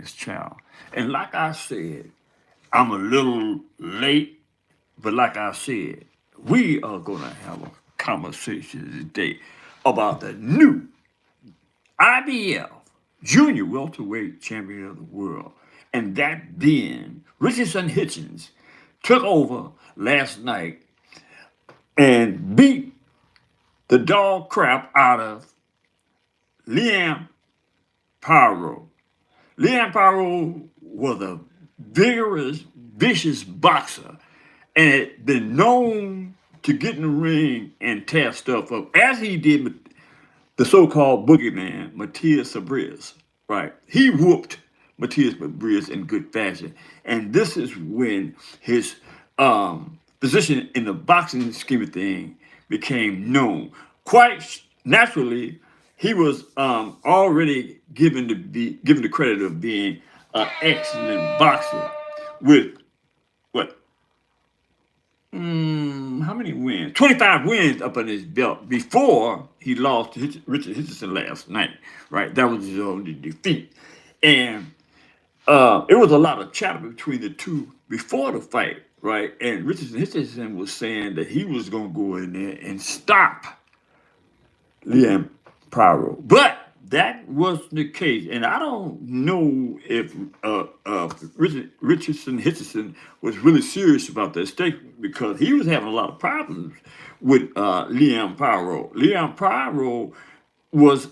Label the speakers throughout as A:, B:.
A: Destiny's Child. And like I said, I'm a little late, but like I said, we are going to have a conversation today about the new IBF Junior welterweight champion of the world. And that being Richardson Hitchins took over last night and beat the dog crap out of Liam Pyro. Liam Pyro was a vigorous, vicious boxer and had been known to get in the ring and tear stuff up, as he did with the so-called boogeyman, Matias Sabriz, right? He whooped Matias Sabriz in good fashion. And this is when his position in the boxing scheme of things became known. Quite naturally, he was already given the credit of being an excellent boxer with what how many wins? 25 wins up on his belt before he lost to Richard Hitchison last night, right? That was his only defeat. And it was a lot of chatter between the two before the fight, right? And Richardson Hitchison was saying that he was going to go in there and stop Liam Pyro. But that wasn't the case. And I don't know if Richardson Hitchison was really serious about that statement, because he was having a lot of problems with Liam Pyro. Liam Pyro was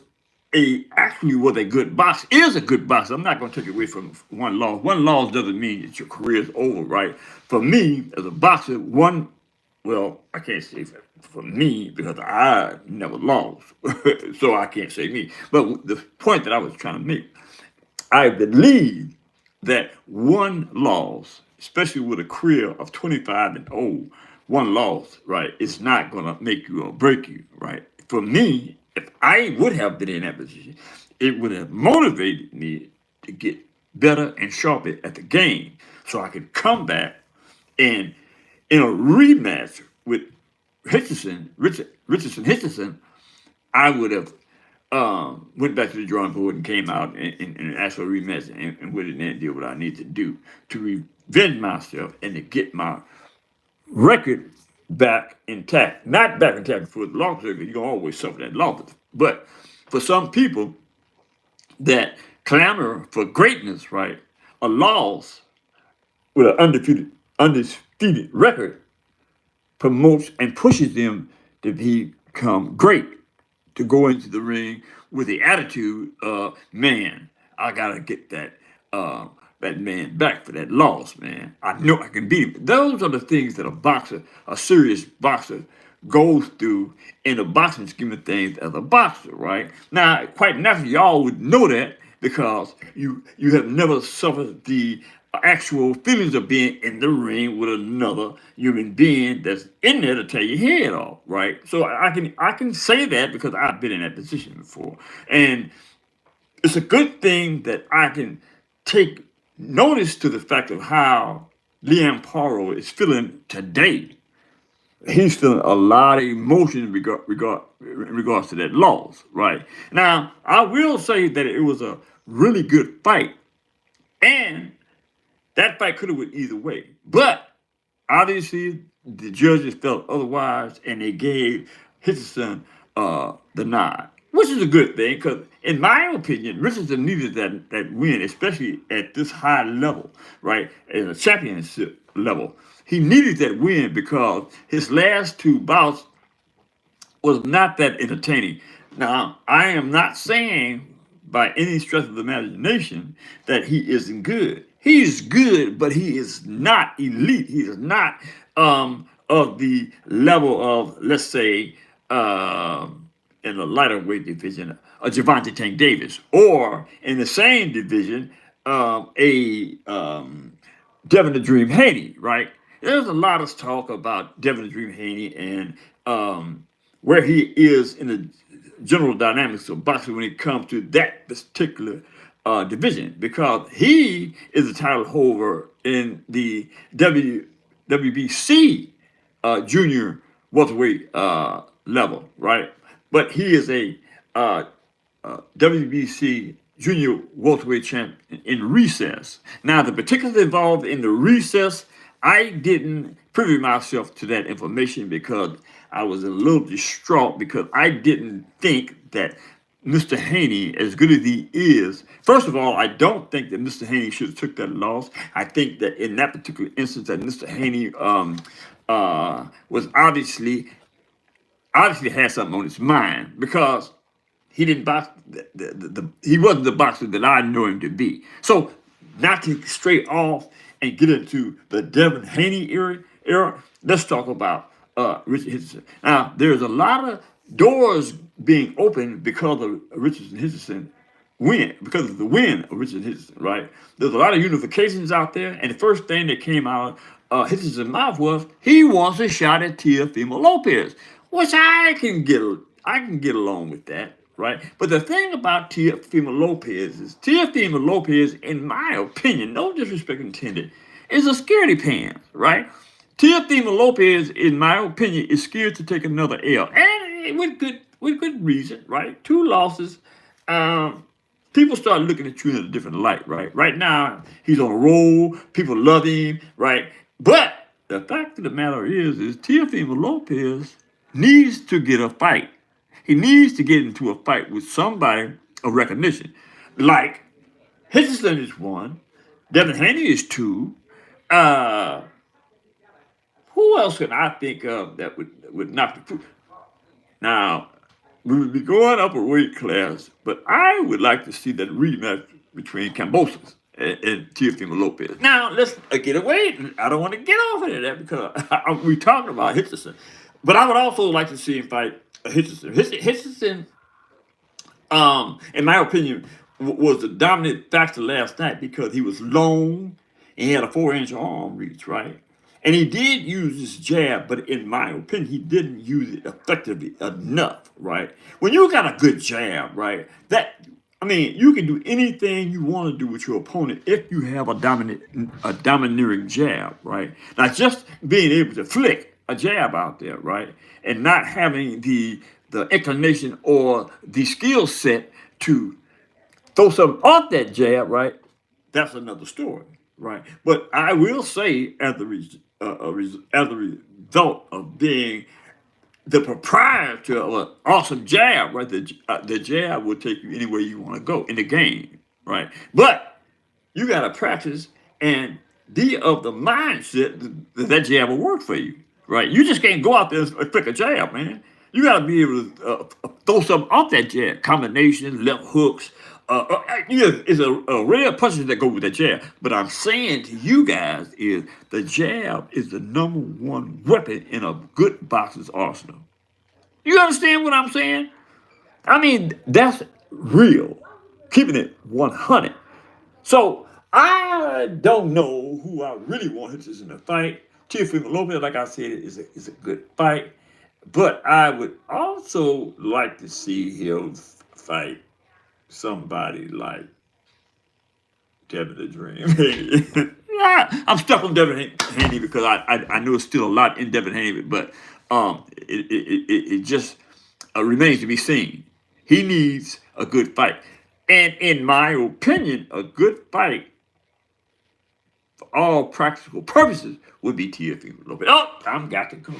A: actually was a good boxer, is a good boxer. I'm not going to take it away from one loss. One loss doesn't mean that your career is over, right? For me, as a boxer, well, I can't say for me because I never lost, so I can't say me. But the point that I was trying to make, I believe that one loss, especially with a career of 25 and old, one loss, right, is not going to make you or break you, right? For me, if I would have been in that position, it would have motivated me to get better and sharper at the game so I could come back and in a rematch with Richardson Hitchison, I would have went back to the drawing board and came out and asked for a rematch and went in there and did what I need to do to revenge myself and to get my record back intact. Not back intact for the loss record. You're going to always suffer that loss. But for some people that clamor for greatness, right, a loss with an undefeated record promotes and pushes them to become great, to go into the ring with the attitude of, man, I gotta get that man back for that loss, man. I know I can beat him. Those are the things that a serious boxer, goes through in the boxing scheme of things as a boxer, right? Now, quite naturally, y'all would know that because you have never suffered the actual feelings of being in the ring with another human being that's in there to tear your head off, right? So I can say that because I've been in that position before, and it's a good thing that I can take notice to the fact of how Liam Pyro is feeling today. He's feeling a lot of emotion in regards to that loss, right? Now, I will say that it was a really good fight, and that fight could have went either way. But obviously, the judges felt otherwise, and they gave Richardson the nod, which is a good thing because, in my opinion, Richardson needed that win, especially at this high level, right, at a championship level. He needed that win because his last two bouts was not that entertaining. Now, I am not saying by any stretch of the imagination that he isn't good. He is good, but he is not elite. He is not of the level of, let's say, in the lighter weight division, Javante Tank Davis, or in the same division, a Devin the Dream Haney, right? There's a lot of talk about Devin the Dream Haney and where he is in the general dynamics of boxing when it comes to that particular division, because he is a title holder in the WBC junior welterweight level, right? But he is a WBC junior welterweight champ in recess. Now, the particulars involved in the recess, I didn't privy myself to that information because I was a little distraught because I didn't think that Mr. Haney, as good as he is, first of all, I don't think that Mr. Haney should have took that loss. I think that in that particular instance, that Mr. Haney was obviously had something on his mind because he didn't box. He wasn't the boxer that I know him to be. So, not to straight off and get into the Devin Haney era, let's talk about Richard Hitchins. Now, there's a lot of doors being opened because of Richardson Hitchins win, because of the win of Richardson Hitchins, right? There's a lot of unifications out there, and the first thing that came out of Hitchins' mouth was he wants a shot at Teofimo Lopez, which I can get along with that, right? But the thing about Teofimo Lopez is Teofimo Lopez, in my opinion, no disrespect intended, is a scaredy pants, right? Teofimo Lopez, in my opinion, is scared to take another L, and with good reason, right? 2 losses. People start looking at you in a different light, right? Right now, he's on a roll. People love him, right? But the fact of the matter is Teofimo Lopez needs to get a fight. He needs to get into a fight with somebody of recognition. Like, Hitchison is 1. Devin Haney is 2. Who else can I think of that would knock the proof? Now, we would be going up a weight class, but I would like to see that rematch between Kambosos and Teofimo Lopez. Now, let's get away. I don't want to get off of that because we're talking about Hitchison. But I would also like to see him fight Hitchison. Hitchison, in my opinion, was the dominant factor last night because he was long and he had a 4-inch arm reach, right? And he did use his jab, but in my opinion, he didn't use it effectively enough, right? When you got a good jab, right, you can do anything you want to do with your opponent if you have a domineering jab, right? Now, just being able to flick a jab out there, right, and not having the inclination or the skill set to throw something off that jab, right, that's another story, right? But I will say, as a result of being the proprietor of an awesome jab, right? The jab will take you anywhere you want to go in the game, right? But you got to practice and be of the mindset that jab will work for you, right? You just can't go out there and pick a jab, man. You got to be able to throw something off that jab, combinations, left hooks. It's a rare punches that go with the jab. But I'm saying to you guys is the jab is the number 1 weapon in a good boxer's arsenal. You understand what I'm saying? I mean, that's real. Keeping it 100. So I don't know who I really want Hitchins in the fight. Teofimo Lopez, like I said, is a good fight. But I would also like to see him fight somebody like Devin the Dream. Yeah, I'm stuck on Devin Haney because I know there's still a lot in Devin Haney, but it just remains to be seen. He needs a good fight. And in my opinion, a good fight for all practical purposes would be Teofimo Lopez. Oh, I'm got to go.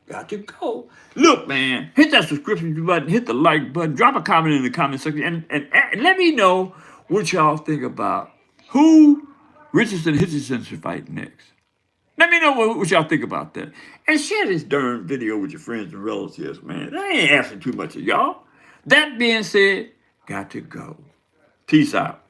A: Got to go. Look, man, hit that subscription button, hit the like button, drop a comment in the comment section, and let me know what y'all think about who Richardson Hitchins should fight next. Let me know what y'all think about that. And share this darn video with your friends and relatives, man. I ain't asking too much of y'all. That being said, got to go. Peace out.